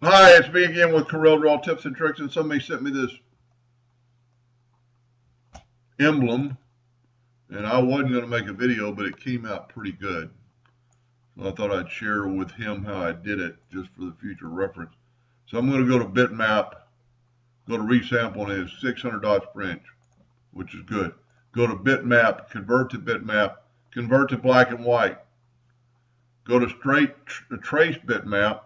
Hi, it's me again with Corel Draw Tips and Tricks, and somebody sent me this emblem, and I wasn't going to make a video, but it came out pretty good. So I thought I'd share with him how I did it, just for the future reference. So I'm going to go to bitmap, go to resample, and it's 600 dots per inch, which is good. Go to bitmap, convert to black and white. Go to trace bitmap,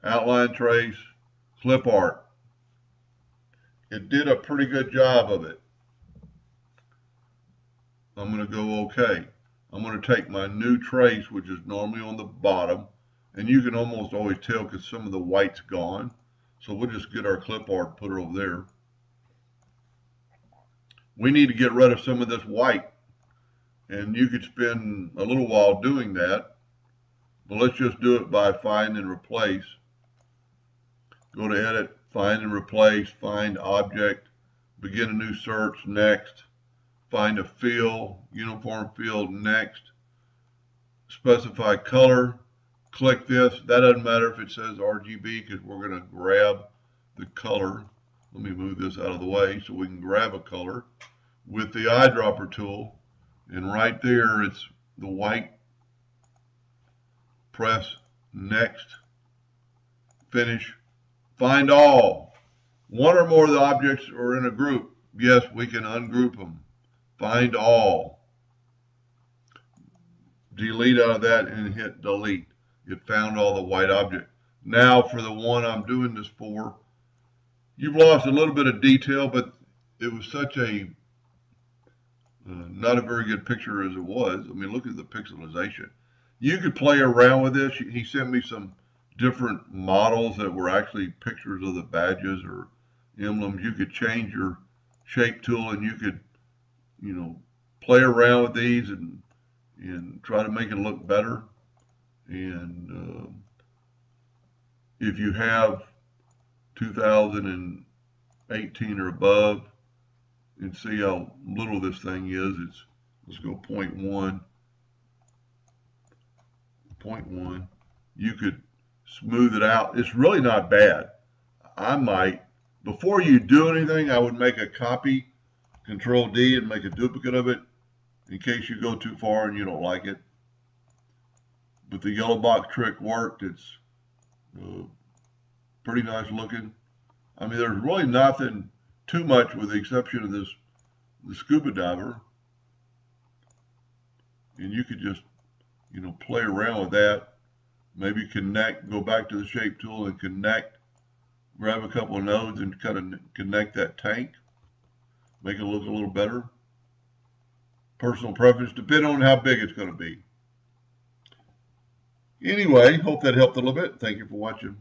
outline trace, Clipart. It did a pretty good job of it. I'm going to go OK. I'm going to take my new trace, which is normally on the bottom, and you can almost always tell because some of the white's gone. So we'll just get our clip art, put it over there. We need to get rid of some of this white, and you could spend a little while doing that, but let's just do it by find and replace. Go to edit, find and replace, find object, begin a new search, next. Find a field, uniform field, next. Specify color, click this. That doesn't matter if it says RGB because we're going to grab the color. Let me move this out of the way so we can grab a color with the eyedropper tool. And right there, it's the white. Press next, finish, find all. One or more of the objects are in a group. Yes, we can ungroup them. Find all. Delete out of that and hit delete. It found all the white objects. Now for the one I'm doing this for, you've lost a little bit of detail, but it was such a not a very good picture as it was. I mean, look at the pixelization. You could play around with this. He sent me some different models that were actually pictures of the badges or emblems. You could change your shape tool and you could, play around with these and try to make it look better. And if you have 2018 or above, and see how little this thing is. Let's go 0.1. You could smooth it out. It's really not bad. I might, before you do anything, I would make a copy, Control D, and make a duplicate of it in case you go too far and you don't like it. But the yellow box trick worked. It's pretty nice looking. I mean, there's really nothing too much with the exception of the scuba diver. And you could just, play around with that. Maybe connect, go back to the shape tool and connect, grab a couple of nodes and kind of connect that tank. Make it look a little better. Personal preference, depending on how big it's going to be. Anyway, hope that helped a little bit. Thank you for watching.